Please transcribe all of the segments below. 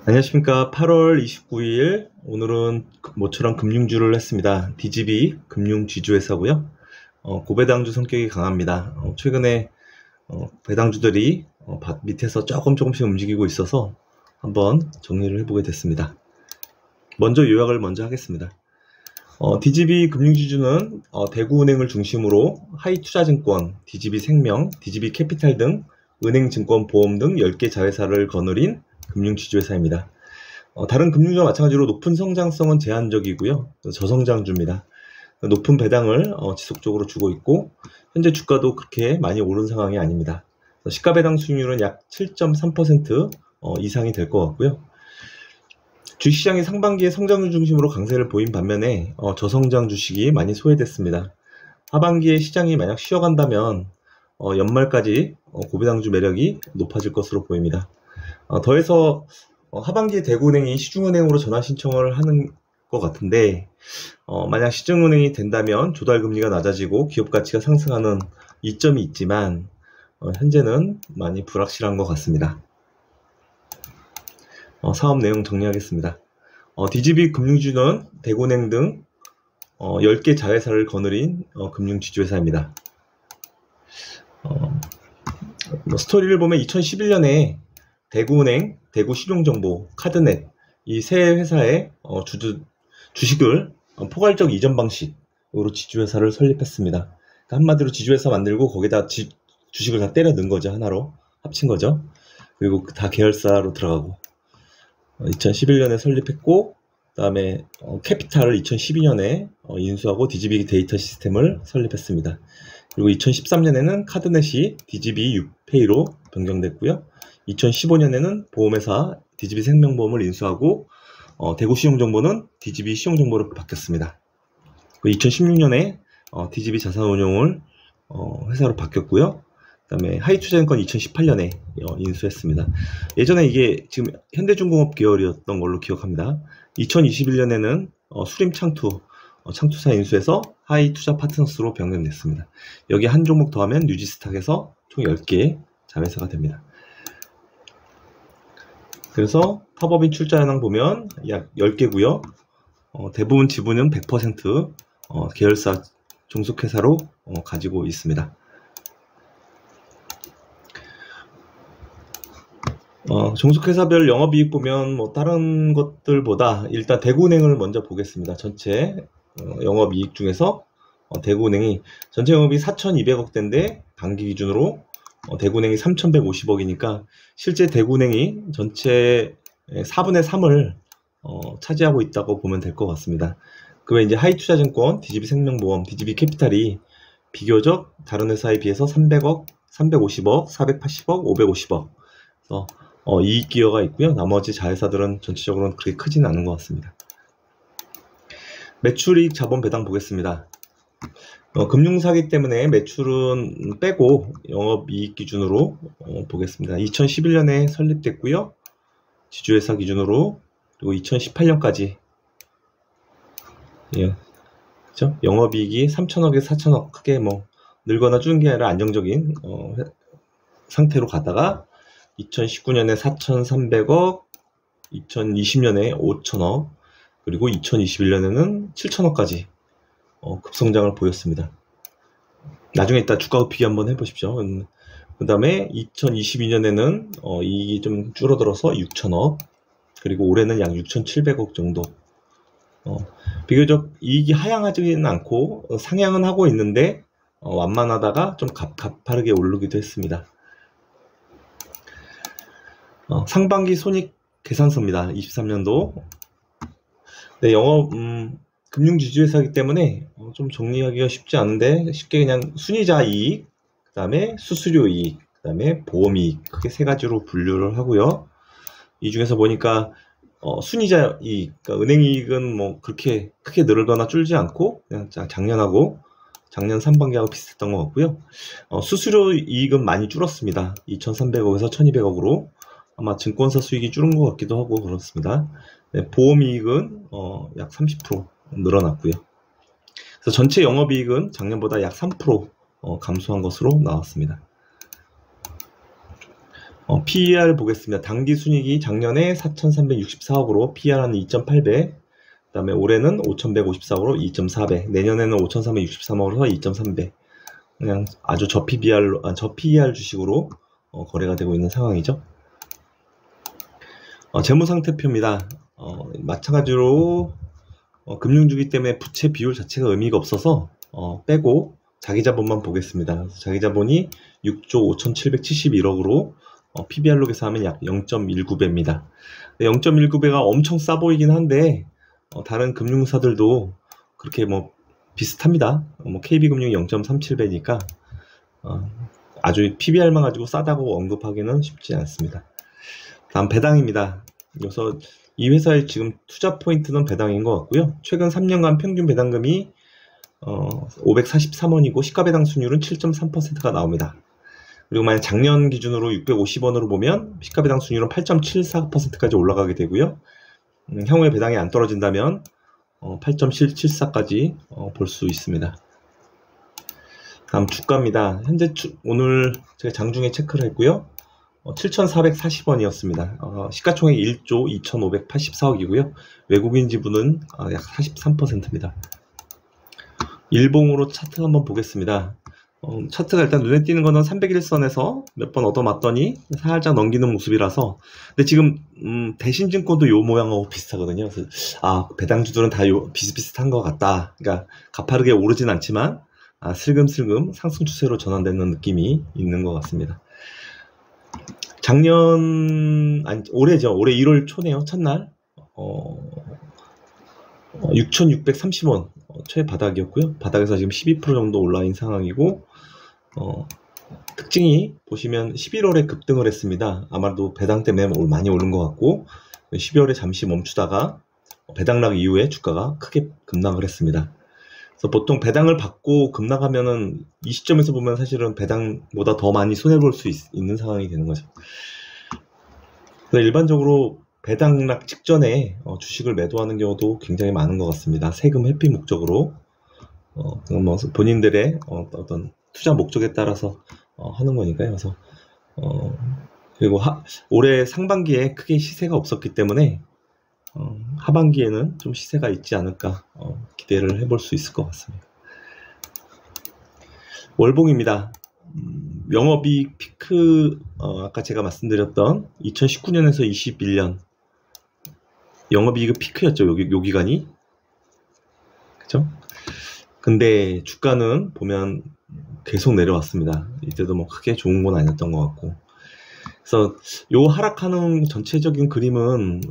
안녕하십니까. 8월 29일 오늘은 모처럼 금융주를 했습니다. DGB 금융지주회사고요. 고배당주 성격이 강합니다. 최근에 배당주들이 밑에서 조금씩 움직이고 있어서 한번 정리를 해보게 됐습니다. 먼저 요약을 먼저 하겠습니다. DGB 금융지주는 대구은행을 중심으로 하이투자증권, DGB생명, DGB캐피탈 등 은행증권, 보험 등 10개 자회사를 거느린 금융지주회사입니다. 다른 금융주와 마찬가지로 높은 성장성은 제한적이고요. 저성장주입니다. 높은 배당을 지속적으로 주고 있고 현재 주가도 그렇게 많이 오른 상황이 아닙니다. 시가배당 수익률은 약 7.3% 이상이 될 것 같고요. 주식시장이 상반기에 성장주 중심으로 강세를 보인 반면에 저성장 주식이 많이 소외됐습니다. 하반기에 시장이 만약 쉬어간다면 연말까지 고배당주 매력이 높아질 것으로 보입니다. 더해서 하반기에 대구은행이 시중은행으로 전환 신청을 하는 것 같은데 만약 시중은행이 된다면 조달금리가 낮아지고 기업가치가 상승하는 이점이 있지만 현재는 많이 불확실한 것 같습니다. 사업 내용 정리하겠습니다. DGB 금융주는 대구은행 등 10개 자회사를 거느린 금융지주회사입니다. 스토리를 보면 2011년에 대구은행, 대구실용정보, 카드넷 이 세 회사의 주식을 포괄적 이전 방식으로 지주회사를 설립했습니다. 그러니까 한마디로 지주회사 만들고 거기다 주식을 다 때려 넣은 거죠. 하나로 합친 거죠. 그리고 다 계열사로 들어가고 2011년에 설립했고 그 다음에 캐피탈을 2012년에 인수하고 DGB 데이터 시스템을 설립했습니다. 그리고 2013년에는 카드넷이 DGB 유페이로 변경됐고요. 2015년에는 보험회사 DGB 생명보험을 인수하고 대구 시용정보는 DGB 시용정보로 바뀌었습니다. 2016년에 DGB 자산운용을 회사로 바뀌었고요. 그 다음에 하이투자증권 2018년에 인수했습니다. 예전에 이게 지금 현대중공업 계열이었던 걸로 기억합니다. 2021년에는 수림창투 창투사 인수해서 하이투자 파트너스로 변경됐습니다. 여기 한 종목 더하면 뉴지스탁에서 총 10개 자회사가 됩니다. 그래서 타법인 출자 현황 보면 약 10개고요. 대부분 지분은 100% 계열사 종속회사로 가지고 있습니다. 종속회사별 영업이익 보면 다른 것들보다 일단 대구은행을 먼저 보겠습니다. 전체 영업이익 중에서 대구은행이 전체 영업이 4,200억대인데 반기 기준으로 대구은행이 3,150억이니까 실제 대구은행이 전체 4분의 3을 차지하고 있다고 보면 될 것 같습니다. 그 외에 이제 하이투자증권, DGB생명보험, DGB캐피탈이 비교적 다른 회사에 비해서 300억, 350억, 480억, 550억 그래서 이익 기여가 있고요. 나머지 자회사들은 전체적으로는 그렇게 크지는 않은 것 같습니다. 매출이익 자본 배당 보겠습니다. 금융사기 때문에 매출은 빼고 영업이익 기준으로 보겠습니다. 2011년에 설립됐고요. 지주회사 기준으로 그리고 2018년까지 그렇죠? 영업이익이 3천억에서 4천억 크게 늘거나 줄은 게 아니라 안정적인 상태로 가다가 2019년에 4,300억, 2020년에 5천억, 그리고 2021년에는 7천억까지 급성장을 보였습니다. 나중에 이따 주가 비교 한번 해보십시오. 그 다음에 2022년에는 이익이 좀 줄어들어서 6천억, 그리고 올해는 약 6,700억 정도. 비교적 이익이 하향하지는 않고 상향은 하고 있는데 완만하다가 좀 가파르게 오르기도 했습니다. 상반기 손익 계산서입니다. 23년도. 네, 영업 금융지주회사이기 때문에 좀 정리하기가 쉽지 않은데 쉽게 그냥 순이자 이익, 그 다음에 수수료 이익, 그 다음에 보험 이익 크게 세 가지로 분류를 하고요. 이 중에서 보니까 순이자 이익, 그러니까 은행 이익은 그렇게 크게 늘거나 줄지 않고 그냥 작년 상반기하고 비슷했던 것 같고요. 수수료 이익은 많이 줄었습니다. 2,300억에서 1,200억으로 아마 증권사 수익이 줄은 것 같기도 하고 그렇습니다. 네, 보험 이익은 약 30% 늘어났고요. 그래서 전체 영업이익은 작년보다 약 3% 감소한 것으로 나왔습니다. PER 보겠습니다. 당기 순이익이 작년에 4,364억으로 PER 한 2.8배, 그 다음에 올해는 5,154억으로 2.4배, 내년에는 5,363억으로 2.3배. 그냥 아주 저PER 주식으로 거래가 되고 있는 상황이죠. 재무상태표입니다. 마찬가지로 금융주기 때문에 부채 비율 자체가 의미가 없어서 빼고 자기자본만 보겠습니다. 자기자본이 6조 5,771억으로 PBR로 계산하면 약 0.19배입니다. 0.19배가 엄청 싸 보이긴 한데 다른 금융사들도 그렇게 비슷합니다. KB금융이 0.37배니까 아주 PBR만 가지고 싸다고 언급하기는 쉽지 않습니다. 다음 배당입니다. 그래서 이 회사의 지금 투자 포인트는 배당인 것 같고요. 최근 3년간 평균 배당금이 543원이고 시가배당 수익률은 7.3%가 나옵니다. 그리고 만약 작년 기준으로 650원으로 보면 시가배당 수익률은 8.74%까지 올라가게 되고요. 향후에 배당이 안 떨어진다면 8.74까지 볼 수 있습니다. 다음 주가입니다. 현재 오늘 제가 장중에 체크를 했고요. 7,440원이었습니다. 시가총액 1조 2,584억이고요. 외국인 지분은 약 43%입니다. 일봉으로 차트 한번 보겠습니다. 차트가 일단 눈에 띄는 거는 301선에서 몇 번 얻어맞더니 살짝 넘기는 모습이라서, 근데 지금 대신증권도 요 모양하고 비슷하거든요. 그래서 배당주들은 다 비슷비슷한 것 같다. 그러니까 가파르게 오르진 않지만 슬금슬금 상승 추세로 전환되는 느낌이 있는 것 같습니다. 올해죠. 올해 1월 초네요. 첫날 6,630원 최바닥이었고요. 바닥에서 지금 12% 정도 올라인 상황이고, 특징이 보시면 11월에 급등을 했습니다. 아마도 배당 때문에 많이 오른 것 같고, 12월에 잠시 멈추다가 배당락 이후에 주가가 크게 급락을 했습니다. 그래서 보통 배당을 받고 급락하면은 이 시점에서 보면 사실은 배당보다 더 많이 손해볼 수 있는 상황이 되는 거죠. 그래서 일반적으로 배당락 직전에 주식을 매도하는 경우도 굉장히 많은 것 같습니다. 세금 회피 목적으로 본인들의 어떤 투자 목적에 따라서 하는 거니까요. 그래서 그리고 올해 상반기에 크게 시세가 없었기 때문에 하반기에는 좀 시세가 있지 않을까 기대를 해볼 수 있을 것 같습니다. 월봉입니다. 영업이익 피크, 아까 제가 말씀드렸던 2019년에서 21년 영업이익 피크였죠. 요 기간이. 그죠? 근데 주가는 보면 계속 내려왔습니다. 이때도 크게 좋은 건 아니었던 것 같고. 그래서 요 하락하는 전체적인 그림은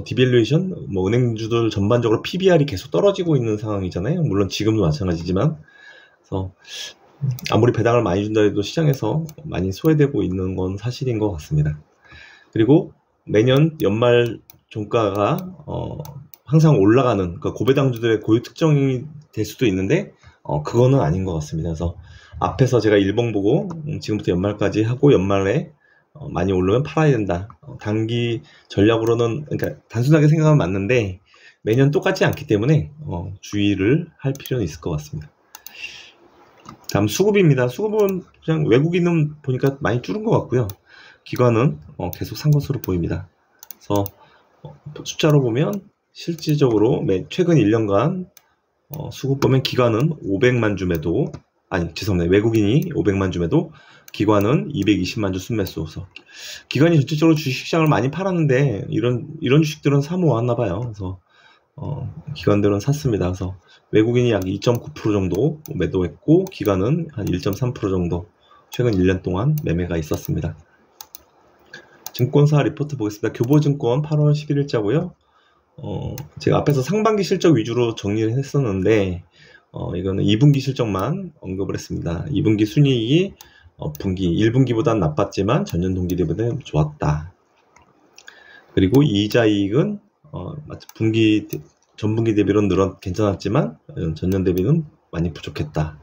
디밸류에이션, 은행주들 전반적으로 PBR이 계속 떨어지고 있는 상황이잖아요. 물론 지금도 마찬가지지만. 그래서 아무리 배당을 많이 준다 해도 시장에서 많이 소외되고 있는 건 사실인 것 같습니다. 그리고 매년 연말 종가가 항상 올라가는, 그러니까 고배당주들의 고유 특징이 될 수도 있는데 그거는 아닌 것 같습니다. 그래서 앞에서 제가 일봉 보고 지금부터 연말까지 하고 연말에 많이 오르면 팔아야 된다. 단기 전략으로는, 그러니까 단순하게 생각하면 맞는데 매년 똑같지 않기 때문에 주의를 할 필요는 있을 것 같습니다. 다음 수급입니다. 수급은 그냥 외국인은 보니까 많이 줄은 것 같고요. 기관은 계속 산 것으로 보입니다. 그래서 숫자로 보면 실질적으로 최근 1년간 수급 보면 기관은 500만 주 매도, 외국인이 500만 주 매도, 기관은 220만 주 순매수. 기관이 전체적으로 주식시장을 많이 팔았는데 이런 주식들은 사모았나 봐요. 그래서 기관들은 샀습니다. 그래서 외국인이 약 2.9% 정도 매도했고 기관은 한 1.3% 정도 최근 1년 동안 매매가 있었습니다. 증권사 리포트 보겠습니다. 교보증권 8월 11일자고요. 제가 앞에서 상반기 실적 위주로 정리를 했었는데 이거는 2분기 실적만 언급을 했습니다. 2분기 순이익이 1분기보다는 나빴지만 전년 동기 대비는 좋았다. 그리고 이자이익은 전분기 대비로는 괜찮았지만 전년 대비는 많이 부족했다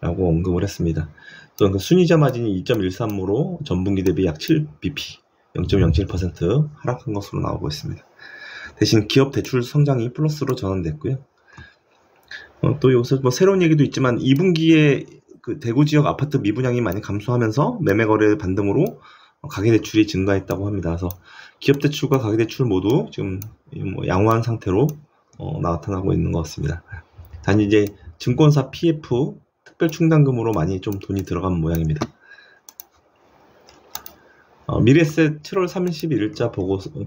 라고 언급을 했습니다. 그 순이자 마진이 2.13으로 전분기 대비 약 7bp 0.07% 하락한 것으로 나오고 있습니다. 대신 기업 대출 성장이 플러스로 전환됐고요. 또 여기서 새로운 얘기도 있지만 2분기에 그 대구 지역 아파트 미분양이 많이 감소하면서 매매 거래 반등으로 가계대출이 증가했다고 합니다. 그래서 기업대출과 가계대출 모두 지금 뭐 양호한 상태로 나타나고 있는 것 같습니다. 단지 이제 증권사 PF 특별충당금으로 많이 좀 돈이 들어간 모양입니다. 미래에셋 7월 31일자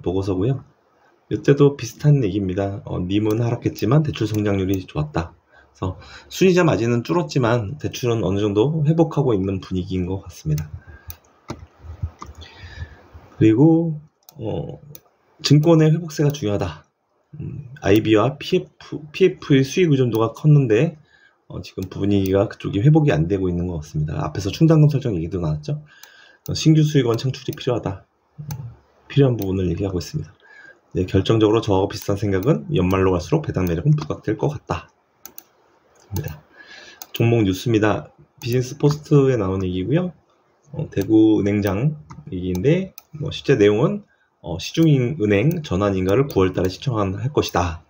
보고서고요. 이때도 비슷한 얘기입니다. 님은 하락했지만 대출 성장률이 좋았다. 그래서 순이자 마진은 줄었지만 대출은 어느 정도 회복하고 있는 분위기인 것 같습니다. 그리고 증권의 회복세가 중요하다. IB와 PF의 수익 의존도가 컸는데 지금 분위기가 그쪽이 회복이 안 되고 있는 것 같습니다. 앞에서 충당금 설정 얘기도 나왔죠. 신규 수익원 창출이 필요하다. 필요한 부분을 얘기하고 있습니다. 네, 결정적으로 저하고 비슷한 생각은 연말로 갈수록 배당 매력은 부각될 것 같다. 종목 뉴스입니다. 비즈니스 포스트에 나온 얘기고요. 대구은행장 얘기인데 실제 내용은 시중은행 전환 인가를 9월달에 신청할 것이다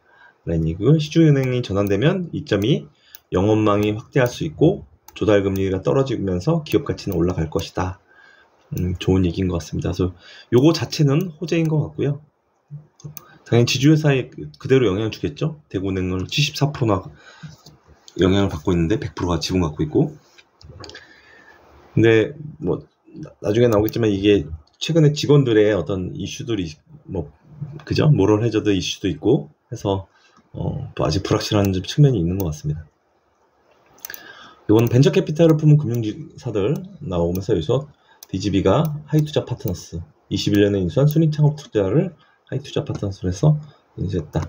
라는 얘기고요. 시중은행이 전환되면 2.2 영업망이 확대할 수 있고 조달금리가 떨어지면서 기업 가치는 올라갈 것이다. 좋은 얘기인 것 같습니다. 그래서 요거 자체는 호재인 것 같고요. 당연히 지주회사에 그대로 영향을 주겠죠. 대구은행은 74%나 영향을 받고 있는데 100%가 지분 갖고 있고. 근데 뭐 나중에 나오겠지만 이게 최근에 직원들의 어떤 이슈들이 그죠? 모럴 해저드 이슈도 있고 해서 또 아직 불확실한 측면이 있는 것 같습니다. 이거는 벤처 캐피탈을 품은 금융사들 나오면서 여기서 DGB가 하이투자 파트너스 21년에 인수한 순익 창업 투자를 하이투자 파트너스로 해서 인수했다.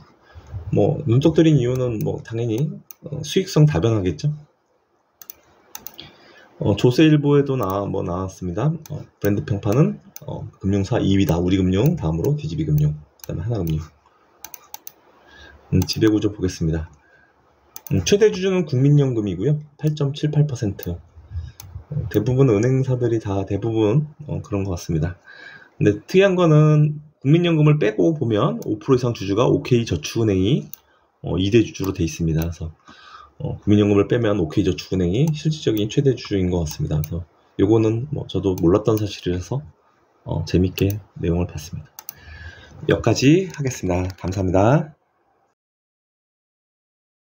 눈독 들인 이유는 당연히 수익성 다변하겠죠. 조세일보에도 나왔습니다. 브랜드 평판은 금융사 2위다. 우리금융, 다음으로 DGB금융, 그 다음에 하나금융. 지배구조 보겠습니다. 최대 주주는 국민연금이고요. 8.78%. 대부분 은행사들이 다 대부분 그런 것 같습니다. 근데 특이한 거는 국민연금을 빼고 보면 5% 이상 주주가 OK저축은행이 2대 주주로 돼 있습니다. 그래서 국민연금을 빼면 OK저축은행이 실질적인 최대 주주인 것 같습니다. 그래서 요거는 저도 몰랐던 사실이라서 재밌게 내용을 봤습니다. 여기까지 하겠습니다. 감사합니다.